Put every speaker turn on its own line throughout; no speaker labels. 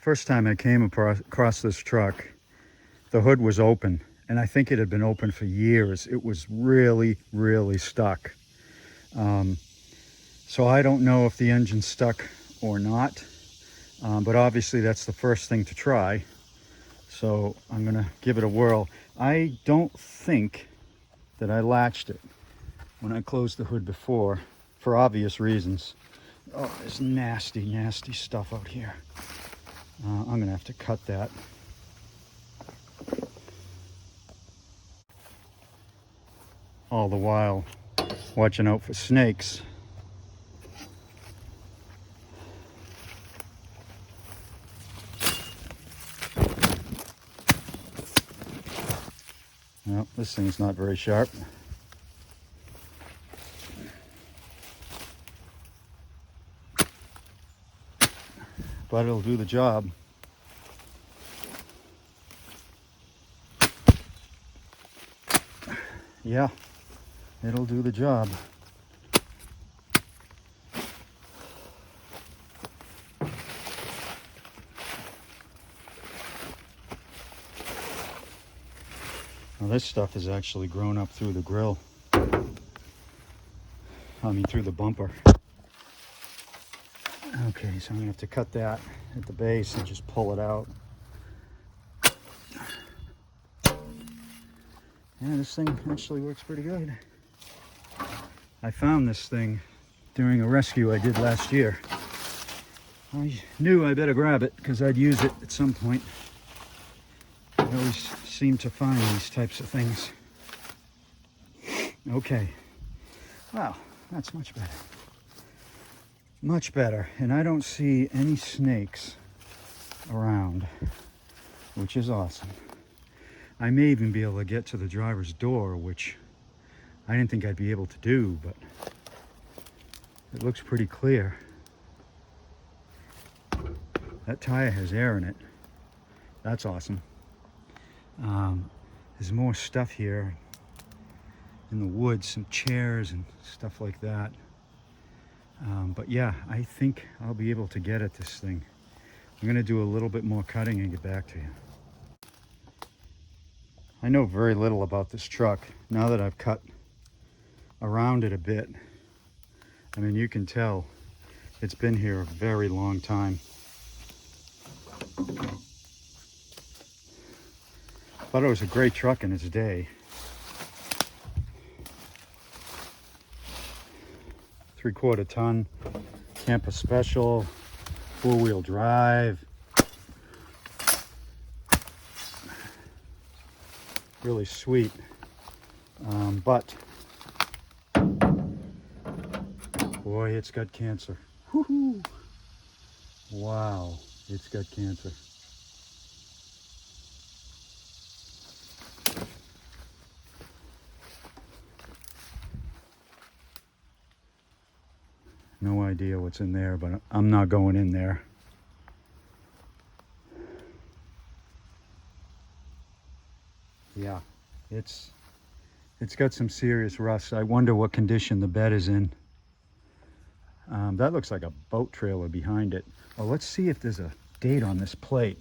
First time I came across this truck, the hood was open, and I think it had been open for years. It was really, really stuck. So I don't know if the engine's stuck or not, but obviously that's the first thing to try. So I'm gonna give it a whirl. I don't think that I latched it when I closed the hood before, for obvious reasons. Oh, there's nasty, nasty stuff out here. I'm gonna have to cut that. All the while watching out for snakes. Well, this thing's not very sharp. But it'll do the job. Yeah, it'll do the job. Now this stuff has actually grown up through the grill. Through the bumper. Okay, so I'm gonna have to cut that at the base and just pull it out. Yeah, this thing actually works pretty good. I found this thing during a rescue I did last year. I knew I better grab it because I'd use it at some point. I always seem to find these types of things. Okay. Wow, that's much better. Much better. And I don't see any snakes around, which is awesome. I may even be able to get to the driver's door, which I didn't think I'd be able to do, but it looks pretty clear. That tire has air in it. That's awesome. There's more stuff here in the woods, some chairs and stuff like that. But yeah, I think I'll be able to get at this thing. I'm gonna do a little bit more cutting and get back to you. I know very little about this truck. Now that I've cut around it a bit, I mean, you can tell it's been here a very long time. Thought it was a great truck in its day. 3/4 ton, camper special, 4-wheel drive. Really sweet, but boy, it's got cancer. Woohoo! Wow, it's got cancer. No idea what's in there, but I'm not going in there. Yeah, it's got some serious rust. I wonder what condition the bed is in. That looks like a boat trailer behind it. Oh, let's see if there's a date on this plate.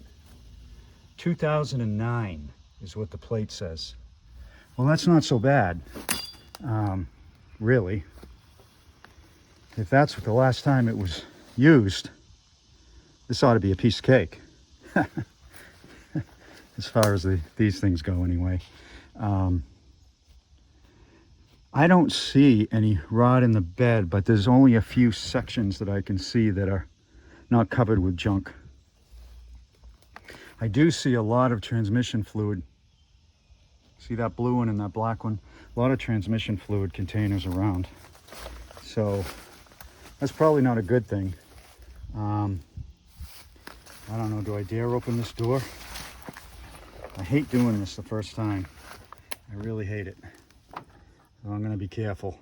2009 is what the plate says. Well, that's not so bad, really. If that's the last time it was used, this ought to be a piece of cake. As far as these things go anyway. I don't see any rot in the bed, but there's only a few sections that I can see that are not covered with junk. I do see a lot of transmission fluid. See that blue one and that black one? A lot of transmission fluid containers around. So that's probably not a good thing. I don't know, do I dare open this door? I hate doing this the first time. I really hate it. So I'm gonna be careful.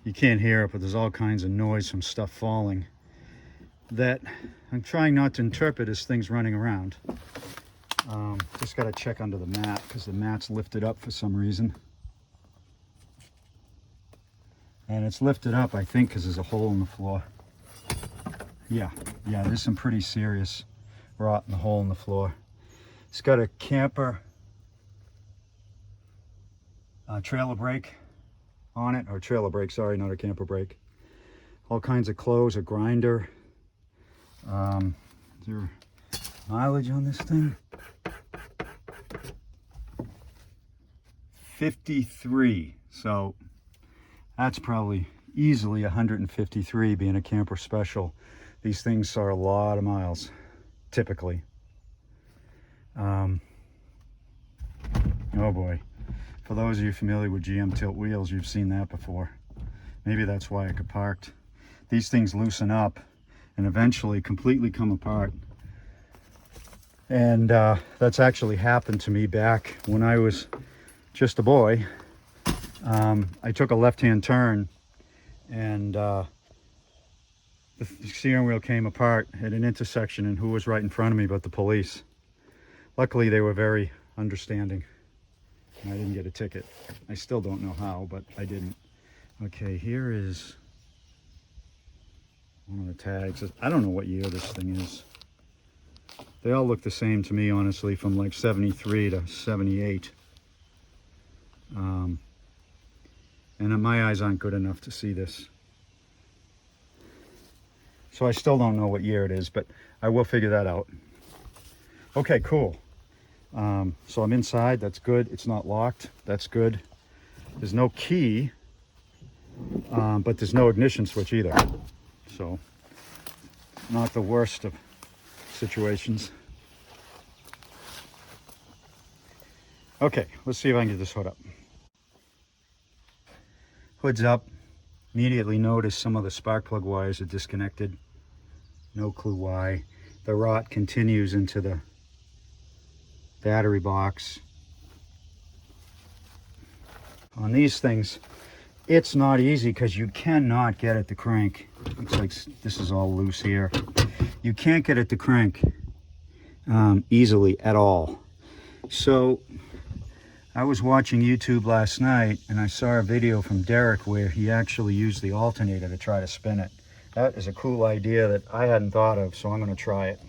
You can't hear it, but there's all kinds of noise from stuff falling that I'm trying not to interpret as things running around. Just gotta check under the mat because the mat's lifted up for some reason. And it's lifted up, I think, because there's a hole in the floor. Yeah, there's some pretty serious rot in the hole in the floor. It's got a camper trailer brake on it, or trailer brake, sorry, not a camper brake. All kinds of clothes, a grinder. Is there mileage on this thing? 53. So that's probably easily 153 being a camper special. These things are a lot of miles, typically. Oh boy. For those of you familiar with GM tilt wheels, you've seen that before. Maybe that's why I got parked. These things loosen up and eventually completely come apart. And that's actually happened to me back when I was just a boy. I took a left-hand turn and the steering wheel came apart at an intersection, and who was right in front of me but the police. Luckily, they were very understanding. I didn't get a ticket. I still don't know how, but I didn't. Okay, here is one of the tags. I don't know what year this thing is. They all look the same to me, honestly, from like 73 to 78. And my eyes aren't good enough to see this. So I still don't know what year it is, but I will figure that out. Okay, cool. So I'm inside, that's good. It's not locked, that's good. There's no key, but there's no ignition switch either. So, not the worst of situations. Okay, let's see if I can get this hood up. Hood's up. Immediately notice some of the spark plug wires are disconnected. No clue why. The rot continues into the battery box. On these things, it's not easy because you cannot get at the crank. Looks like this is all loose here. You can't get at the crank easily at all. So I was watching YouTube last night and I saw a video from Derek where he actually used the alternator to try to spin it. That is a cool idea that I hadn't thought of, so I'm going to try it.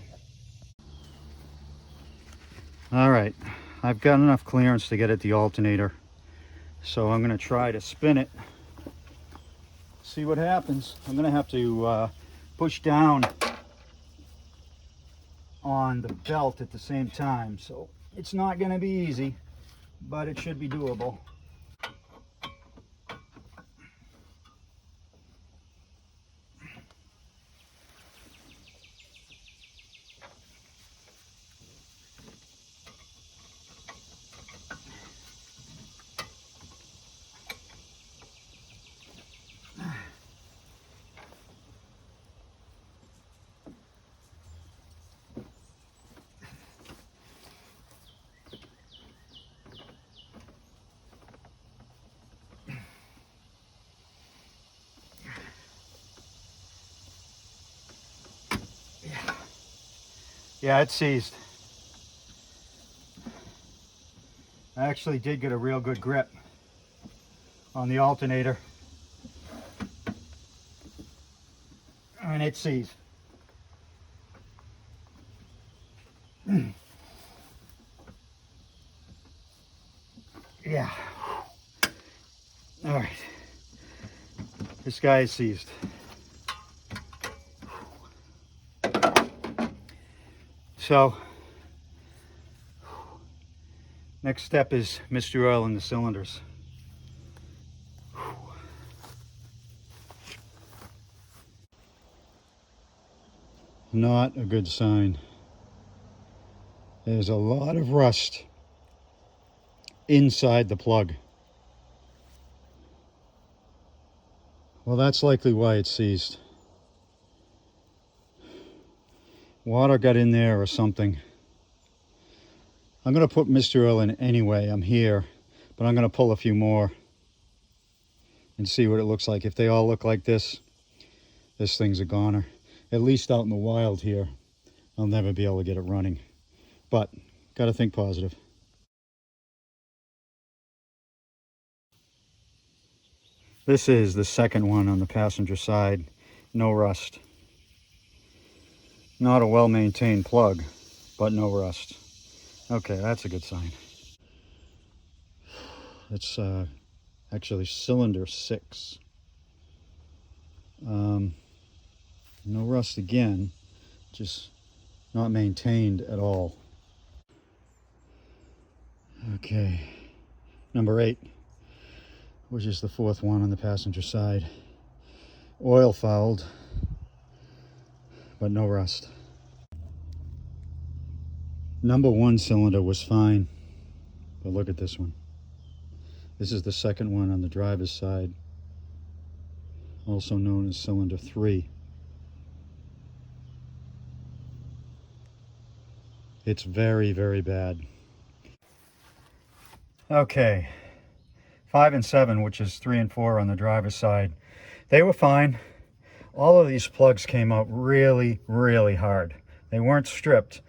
All right, I've got enough clearance to get at the alternator, so I'm going to try to spin it. See what happens. I'm going to have to push down on the belt at the same time, so it's not going to be easy, but it should be doable. Yeah, it's seized. I actually did get a real good grip on the alternator. And it's seized. Yeah. All right. This guy is seized. So, next step is mystery oil in the cylinders. Not a good sign. There's a lot of rust inside the plug. Well, that's likely why it's seized. Water got in there or something. I'm going to put mystery oil in anyway. I'm here, but I'm going to pull a few more and see what it looks like. If they all look like this thing's a goner. At least out in the wild here, I'll never be able to get it running. But, got to think positive. This is the second one on the passenger side. No rust. Not a well-maintained plug, but no rust. Okay, that's a good sign. It's actually cylinder 6. No rust again, just not maintained at all. Okay, number 8, which is the fourth one on the passenger side. Oil fouled, but no rust. Number 1 cylinder was fine, but look at this one. This is the second one on the driver's side, also known as cylinder 3. It's very, very bad. Okay, 5 and 7, which is 3 and 4 on the driver's side, they were fine. All of these plugs came out really, really hard. They weren't stripped,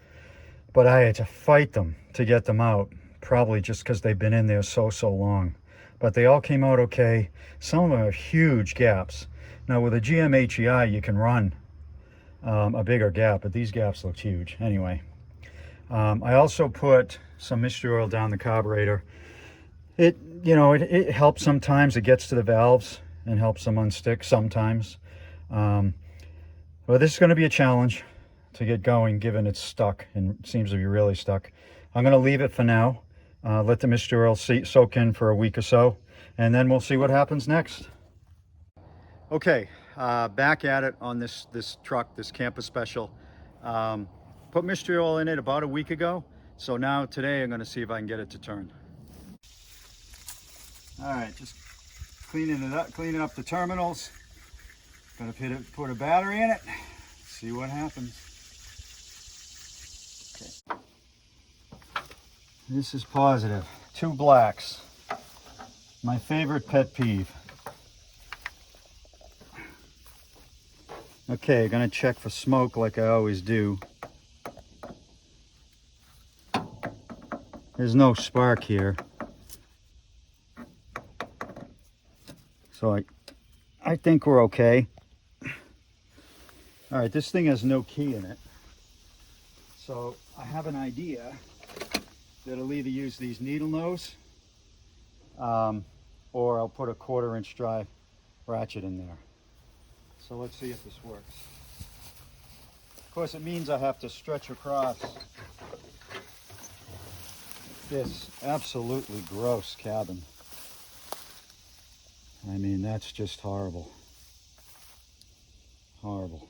but I had to fight them to get them out, probably just because they've been in there so long. But they all came out okay. Some of them have huge gaps. Now with a GM HEI, you can run a bigger gap, but these gaps looked huge. Anyway, I also put some mystery oil down the carburetor. It helps sometimes. It gets to the valves and helps them unstick sometimes. Well, this is going to be a challenge to get going, given it's stuck and seems to be really stuck. I'm going to leave it for now. Let the mystery oil soak in for a week or so, and then we'll see what happens next. Okay, back at it on this truck, this Camper Special. Put mystery oil in it about a week ago, so now today I'm going to see if I can get it to turn. All right, just cleaning up the terminals. Gonna put a battery in it, see what happens. Okay. This is positive. 2 blacks. My favorite pet peeve. Okay, gonna check for smoke like I always do. There's no spark here. So I think we're okay. All right, this thing has no key in it. So I have an idea that I'll either use these needle nose or I'll put a 1/4-inch drive ratchet in there. So let's see if this works. Of course, it means I have to stretch across this absolutely gross cabin. I mean, that's just horrible. Horrible.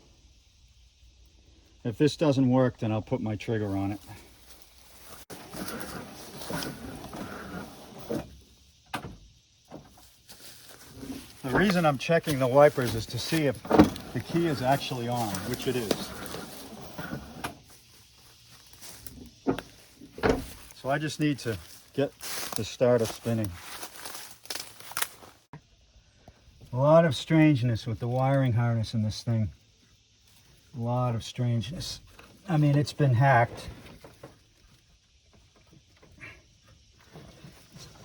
If this doesn't work, then I'll put my trigger on it. The reason I'm checking the wipers is to see if the key is actually on, which it is. So I just need to get the starter spinning. A lot of strangeness with the wiring harness in this thing. A lot of strangeness. I mean, it's been hacked.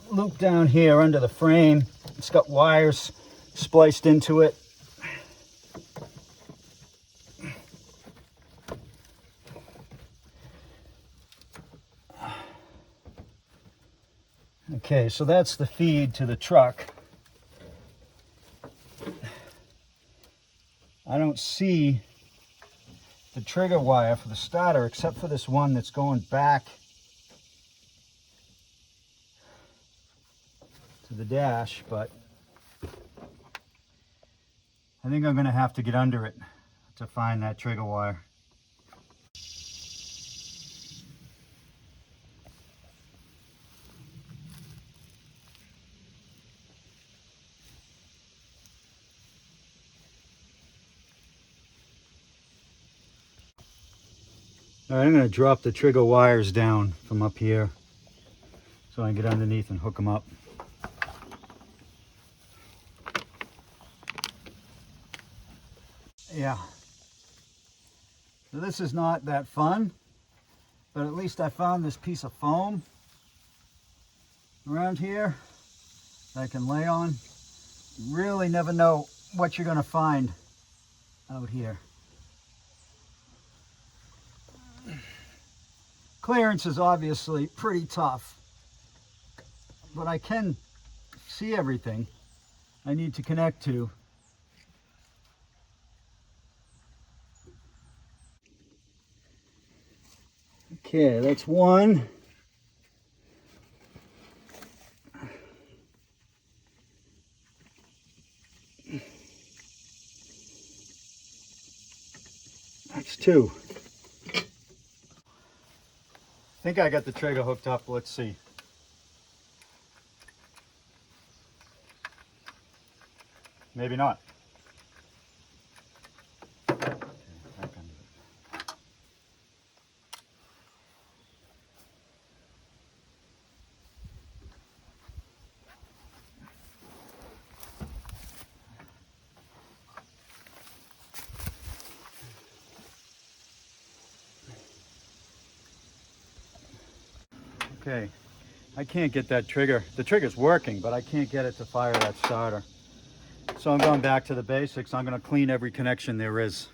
Loop down here under the frame. It's got wires spliced into it. Okay, so that's the feed to the truck. I don't see the trigger wire for the starter except for this one that's going back to the dash, but I think I'm going to have to get under it to find that trigger wire. All right, I'm going to drop the trigger wires down from up here so I can get underneath and hook them up. Yeah. So this is not that fun, but at least I found this piece of foam around here that I can lay on You really never know what you're going to find out here. Clearance is obviously pretty tough, but I can see everything I need to connect to. Okay, that's one. That's two. I think I got the trigger hooked up. Let's see. Maybe not. Okay, I can't get that trigger. The trigger's working, but I can't get it to fire that starter. So I'm going back to the basics. I'm going to clean every connection there is.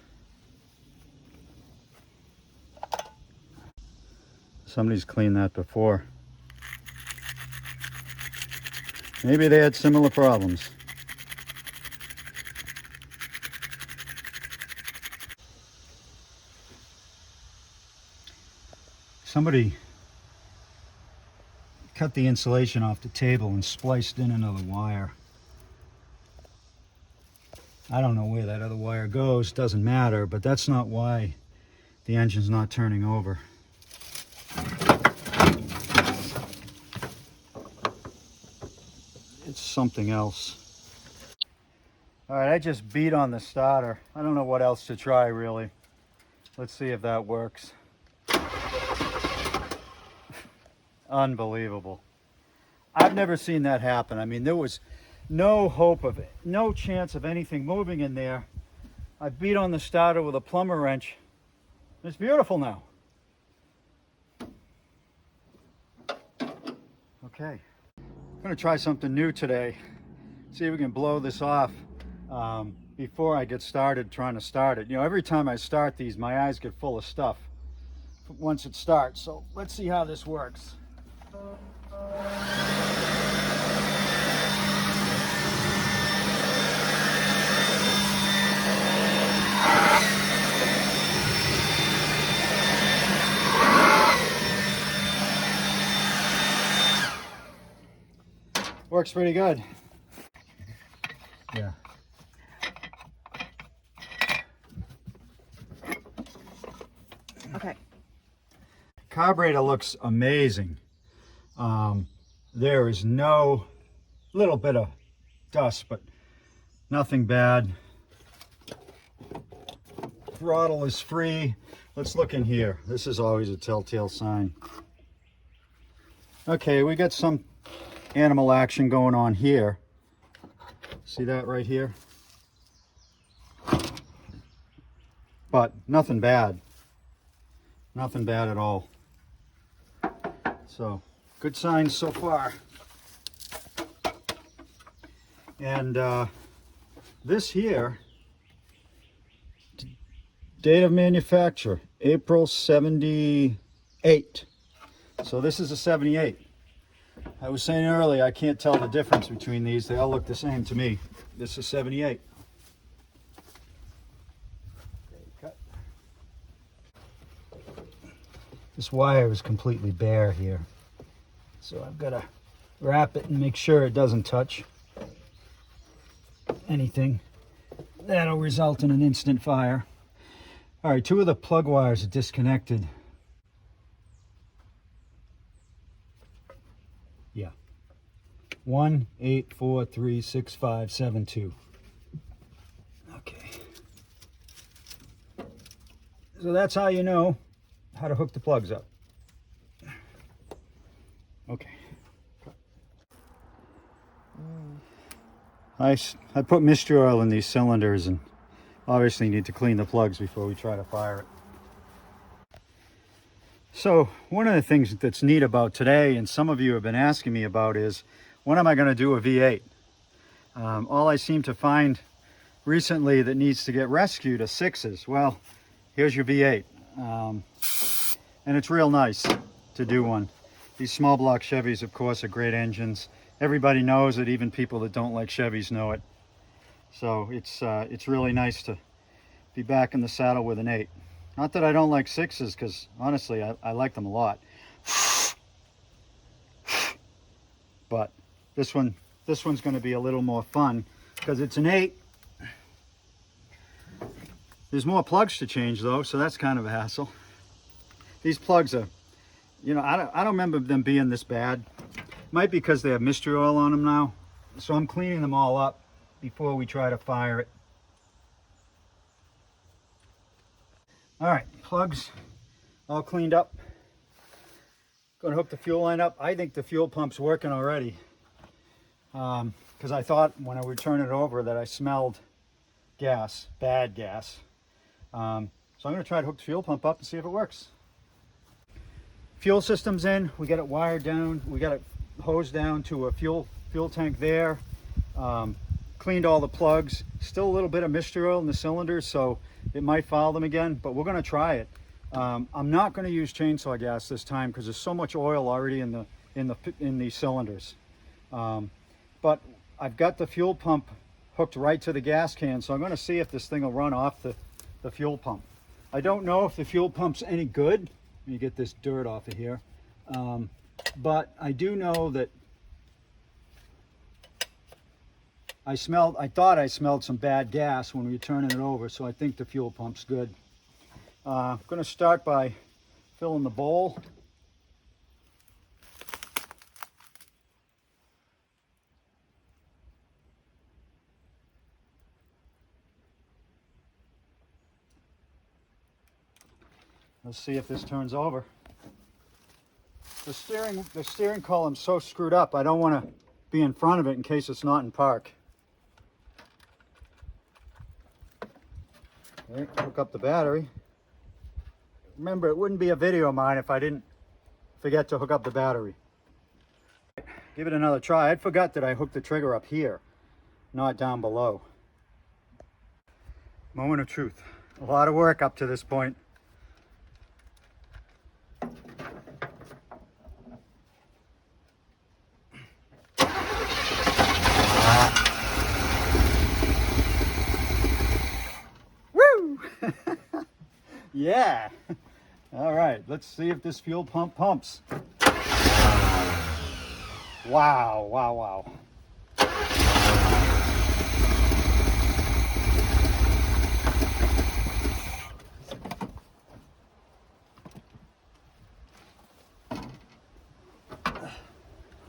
Somebody's cleaned that before. Maybe they had similar problems. Somebody cut the insulation off the table and spliced in another wire. I don't know where that other wire goes, doesn't matter, but that's not why the engine's not turning over. It's something else. All right, I just beat on the starter. I don't know what else to try, really. Let's see if that works. Unbelievable. I've never seen that happen. I mean, there was no hope of it, no chance of anything moving in there. I beat on the starter with a plumber wrench. It's beautiful now. Okay, I'm gonna try something new today. See if we can blow this off before I get started trying to start it. You know, every time I start these, my eyes get full of stuff once it starts. So let's see how this works. Works pretty good. Yeah.
Okay.
Carburetor looks amazing. There is no little bit of dust, but nothing bad. Throttle is free. Let's look in here. This is always a telltale sign. Okay, we got some animal action going on here. See that right here? But nothing bad. Nothing bad at all. So, good signs so far. And this here, date of manufacture, April 78. So this is a 78. I was saying earlier, I can't tell the difference between these. They all look the same to me. This is 78. Cut. This wire is completely bare here. So I've got to wrap it and make sure it doesn't touch anything. That'll result in an instant fire. All right, two of the plug wires are disconnected. Yeah. 1, 8, 4, 3, 6, 5, 7, 2. Okay. So that's how you know how to hook the plugs up. Okay. I put mystery oil in these cylinders, and obviously need to clean the plugs before we try to fire it. So one of the things that's neat about today, and some of you have been asking me about, is when am I going to do a V8? All I seem to find recently that needs to get rescued are 6s. Well, here's your V8. And it's real nice to do one. These small block Chevys, of course, are great engines. Everybody knows it, even people that don't like Chevys know it. So it's really nice to be back in the saddle with an 8. Not that I don't like 6s, because honestly, I like them a lot. But this one's going to be a little more fun because it's an 8. There's more plugs to change though, so that's kind of a hassle. These plugs are, you know, I don't remember them being this bad. Might be because they have mystery oil on them now. So I'm cleaning them all up before we try to fire it. All right, plugs all cleaned up. Going to hook the fuel line up. I think the fuel pump's working already. Because I thought when I would turn it over that I smelled gas, bad gas. So I'm going to try to hook the fuel pump up and see if it works. Fuel system's in. We got it wired down. We got it hosed down to a fuel tank there. Cleaned all the plugs. Still a little bit of mystery oil in the cylinders, so it might foul them again, but we're going to try it. I'm not going to use chainsaw gas this time because there's so much oil already in the cylinders. But I've got the fuel pump hooked right to the gas can, so I'm going to see if this thing will run off the fuel pump. I don't know if the fuel pump's any good. Let me get this dirt off of here. But I do know that I thought I smelled some bad gas when we were turning it over, so I think the fuel pump's good. I'm going to start by filling the bowl. Let's see if this turns over. The steering column's so screwed up, I don't want to be in front of it in case it's not in park. Okay, hook up the battery. Remember, it wouldn't be a video of mine if I didn't forget to hook up the battery. Give it another try. I forgot that I hooked the trigger up here, not down below. Moment of truth. A lot of work up to this point. Woo! Yeah. All right, let's see if this fuel pump pumps. Wow, wow, wow.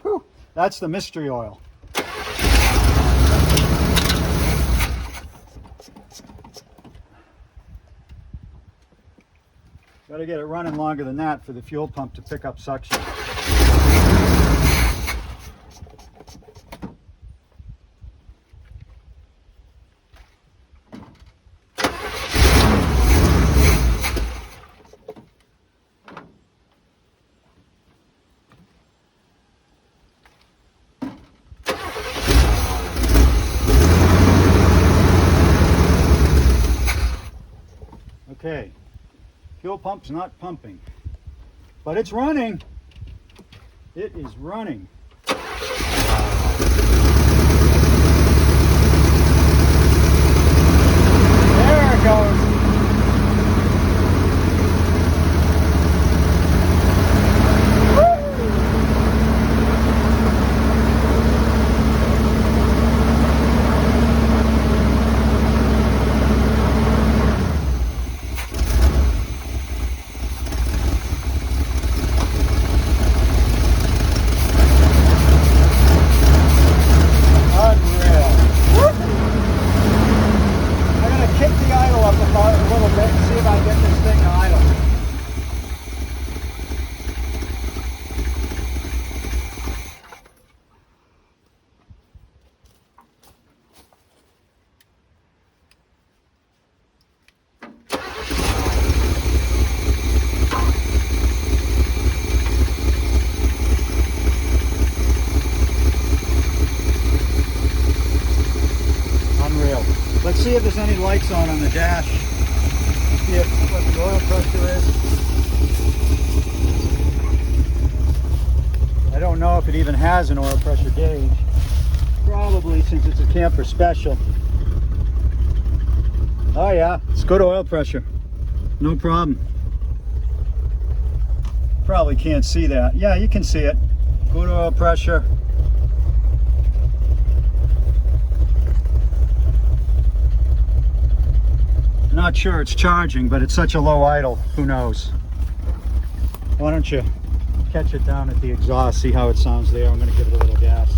Whew, that's the mystery oil. Got to get it running longer than that for the fuel pump to pick up suction. Okay. Fuel pump's not pumping, but it's running. It is running. There it goes. see if there's any lights on the dash. See what the oil pressure is. I don't know if it even has an oil pressure gauge. Probably, since it's a camper special. Oh yeah, it's good oil pressure. No problem. Probably can't see that. Yeah, you can see it. Good oil pressure. Not sure it's charging, but it's such a low idle. Who knows? Why don't you catch it down at the exhaust, see how it sounds there. I'm going to give it a little gas.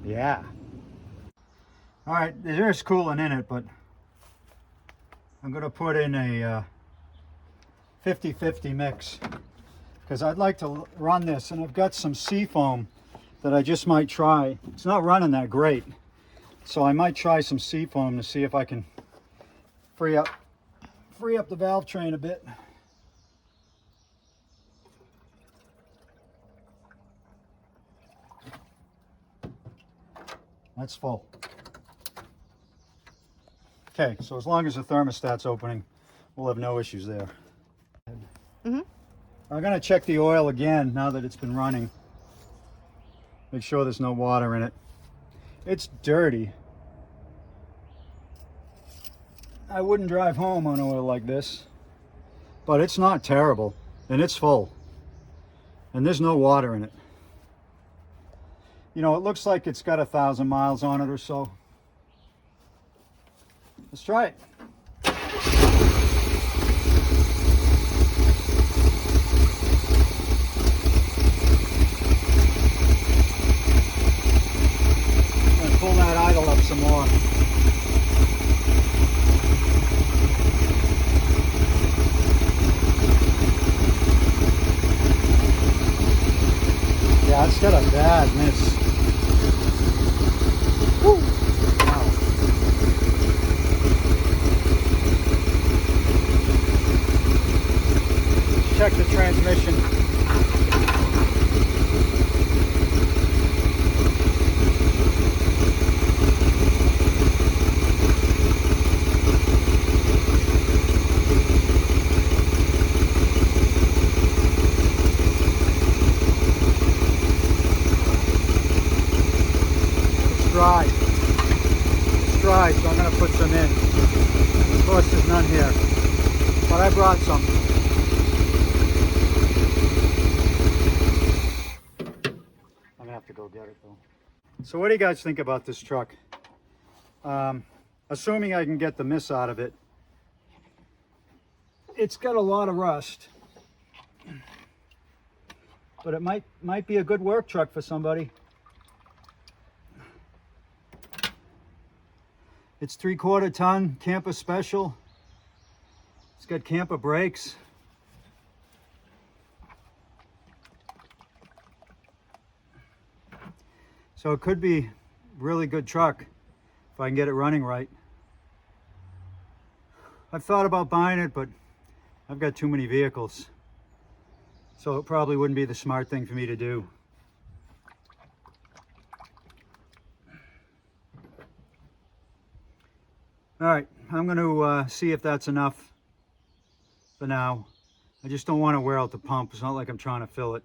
Yeah. All right, there's coolant in it, but I'm going to put in a 50-50 mix because I'd like to run this, and I've got some Seafoam that I just might try. It's not running that great, so I might try some Seafoam to see if I can free up the valve train a bit. That's full. Okay, so as long as the thermostat's opening, we'll have no issues there.
Mm-hmm.
I'm going to check the oil again now that it's been running. Make sure there's no water in it. It's dirty. I wouldn't drive home on oil like this, but it's not terrible, and it's full, and there's no water in it. You know, it looks like it's got 1,000 miles on it or so. Let's try it. I'm going to pull that idle up some more. Yeah, it's got a bad miss. Woo. Wow. Check the transmission. Dry. It's dry, so I'm going to put some in. Of course, there's none here, but I brought some. I'm going to have to go get it, though. So what do you guys think about this truck? Assuming I can get the miss out of it, it's got a lot of rust, but it might be a good work truck for somebody. It's 3/4 ton, camper special. It's got camper brakes. So it could be a really good truck if I can get it running right. I've thought about buying it, but I've got too many vehicles. So it probably wouldn't be the smart thing for me to do. All right, I'm going to see if that's enough for now. I just don't want to wear out the pump. It's not like I'm trying to fill it.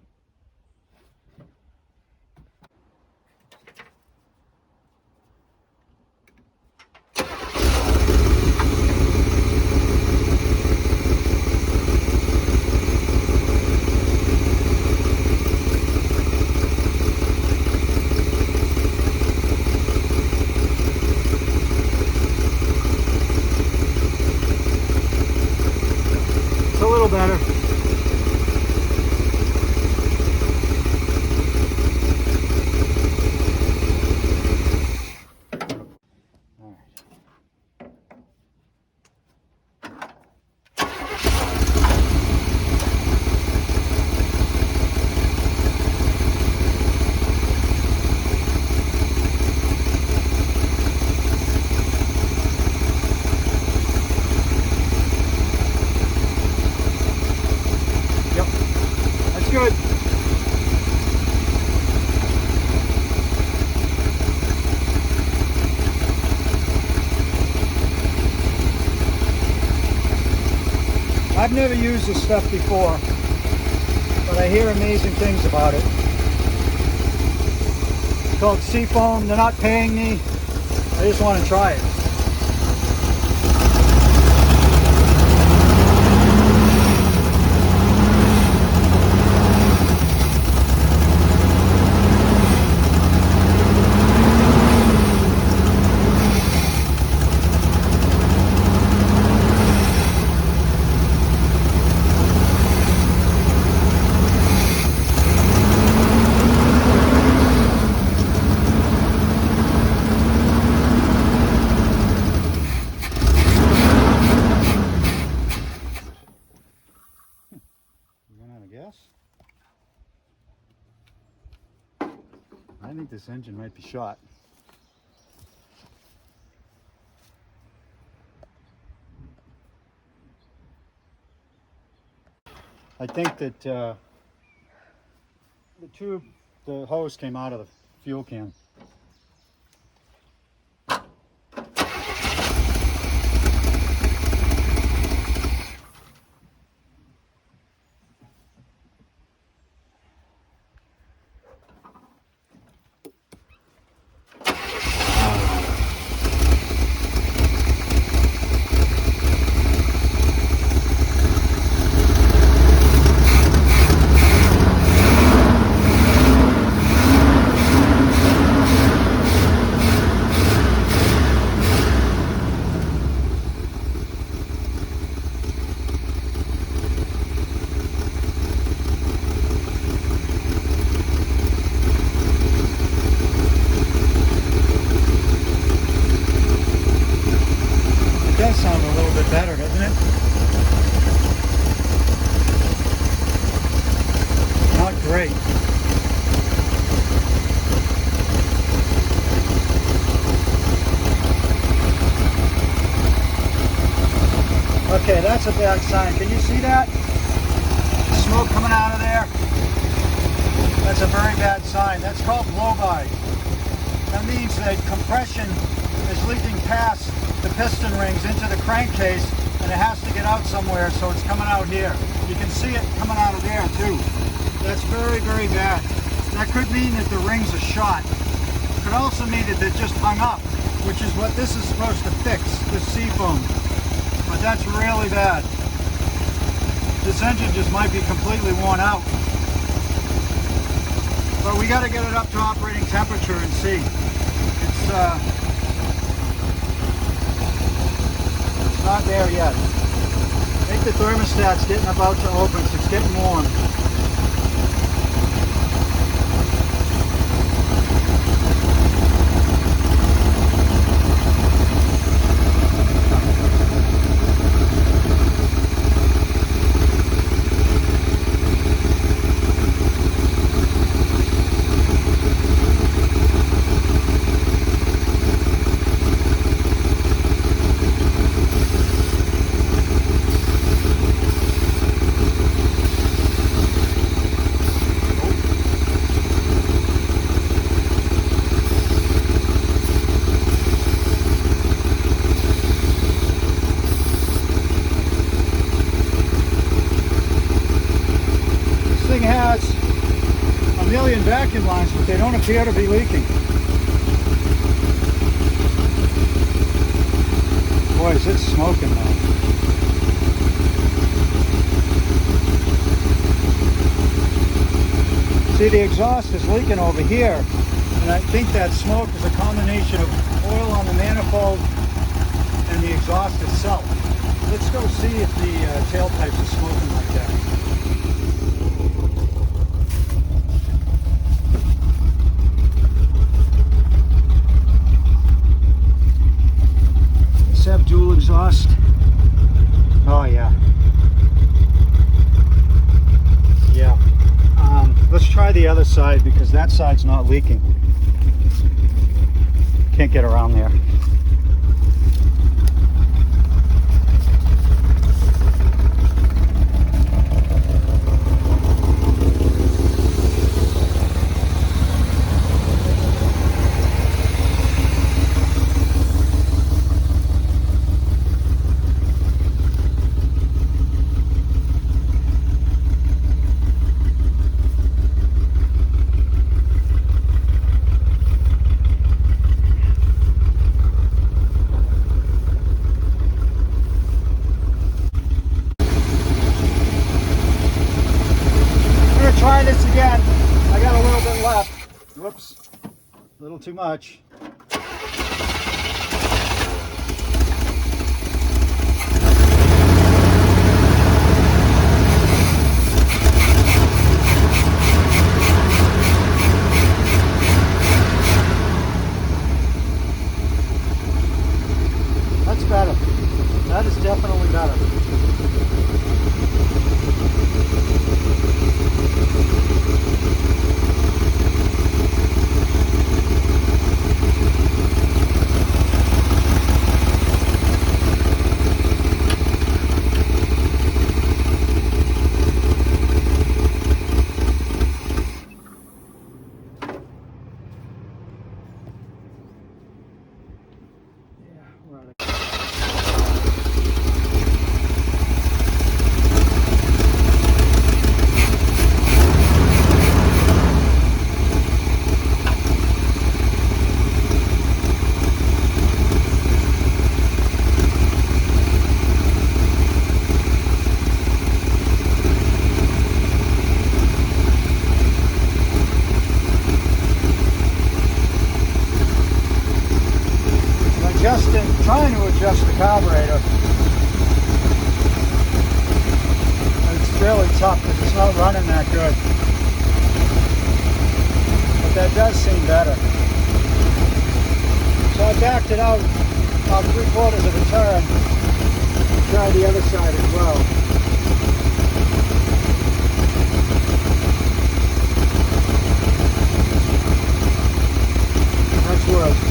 I've never used this stuff before, but I hear amazing things about it. It's called Seafoam. They're not paying me. I just want to try it. I think this engine might be shot. I think that the hose came out of the fuel can. Does sound a little bit better, doesn't it? Not great. Okay, that's a bad sign. Can you see that? Smoke coming out of there. That's a very bad sign. That's called blow-by. That means that compression is leaking past the piston rings into the crankcase, and it has to get out somewhere, so it's coming out here. You can see it coming out of there too. That's very, very bad. That could mean that the rings are shot. It could also mean that they just hung up, which is what this is supposed to fix, the Seafoam. But that's really bad. This engine just might be completely worn out. But we got to get it up to operating temperature and see. It's not there yet. I think the thermostat's getting about to open, so it's getting warm. Has a million vacuum lines, but they don't appear to be leaking. Boy, is it smoking though. See, the exhaust is leaking over here, and I think that smoke is a combination of oil on the manifold and the exhaust itself. Let's go see if the tailpipes are smoking like that. Have dual exhaust. Oh yeah. Yeah. Let's try the other side because that side's not leaking. Can't get around there. too much. That's better. That is definitely better. Trying to adjust the carburetor. It's really tough because it's not running that good. But that does seem better. So I backed it out about 3/4 of a turn. Try the other side as well. That's worse.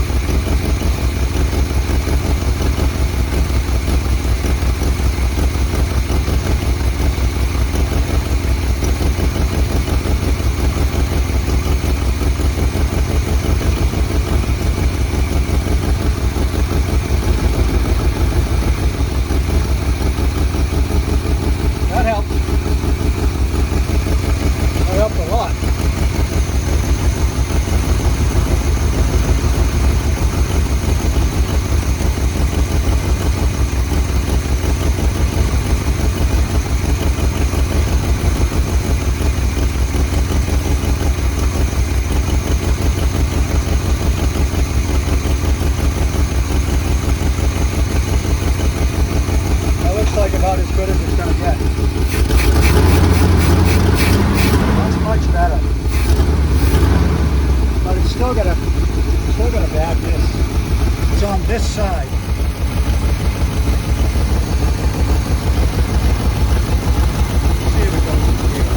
About as good as it's going to get. That's much better. But it's still got a bad miss. It's on this side. Let's see if it goes in here.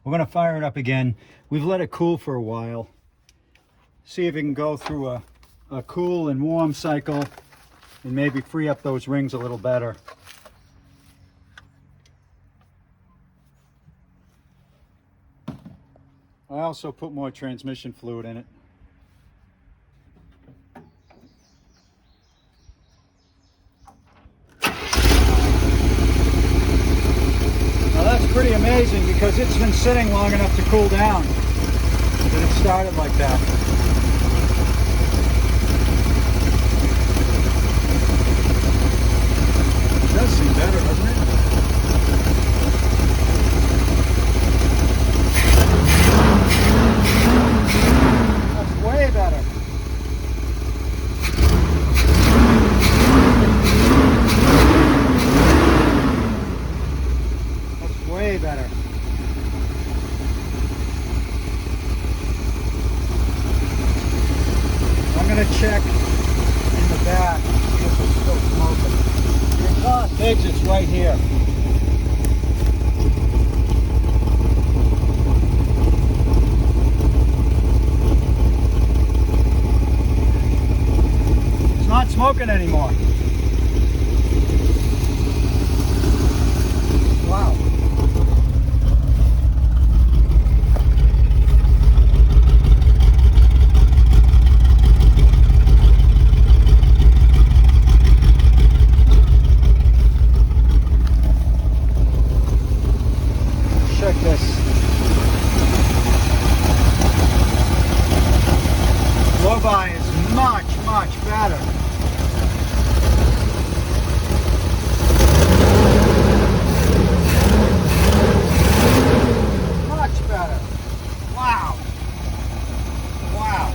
We're going to fire it up again. We've let it cool for a while. See if it can go through a cool and warm cycle and maybe free up those rings a little better. I also put more transmission fluid in it. That's pretty amazing because it's been sitting long enough to cool down that it started like that. It does seem better, doesn't it? That's way better. Way better. I'm going to check in the back to see if it's still smoking. The exhaust exit's right here. It's not smoking anymore. Wow. much, much better. Much better. Wow. Wow.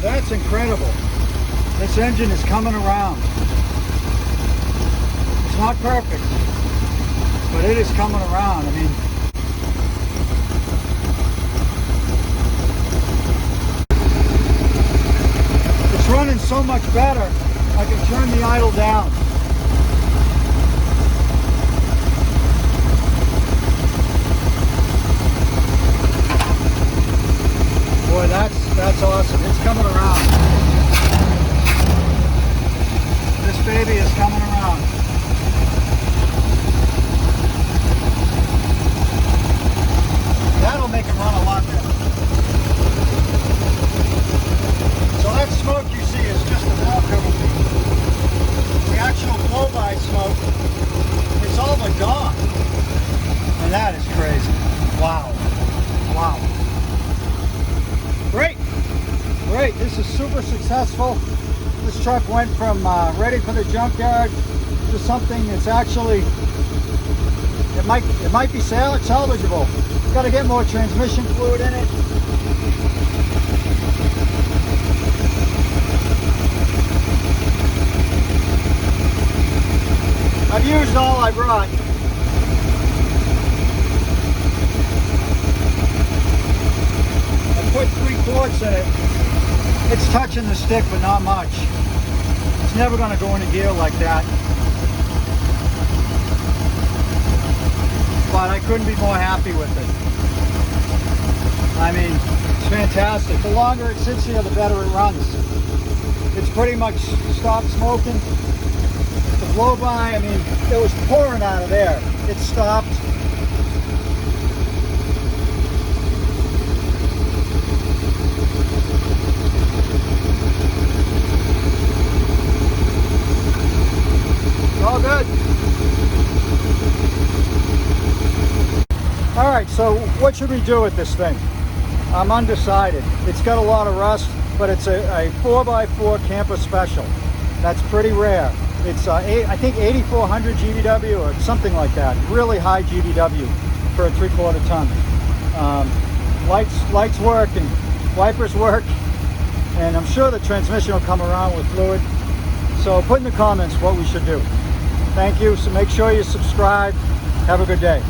That's incredible. This engine is coming around. It's not perfect, but it is coming around. I mean, it's running so much better, I can turn the idle down. Boy, that's awesome. It's coming around. This baby is coming around. That'll make it run a lot better. So that smoke you see is just the filter. The actual blow-by smoke, it's all but gone. And that is crazy. Wow. Wow. Great. Great. This is super successful. This truck went from ready for the junkyard to something that's actually, it might be salvageable. Got to get more transmission fluid in it. I've used all I brought. I put 3 quarts in it. It's touching the stick, but not much. It's never going to go in a gear like that. But I couldn't be more happy with it. I mean, it's fantastic. The longer it sits here, the better it runs. It's pretty much stopped smoking. The blow-by, I mean, it was pouring out of there. It stopped. All good. All right, so what should we do with this thing? I'm undecided. It's got a lot of rust, but it's a 4x4 camper special. That's pretty rare. It's I think 8400 GVW or something like that. Really high GVW for a 3/4 ton. Lights work and wipers work, and I'm sure the transmission will come around with fluid. So put in the comments what we should do. Thank you. So make sure you subscribe. Have a good day.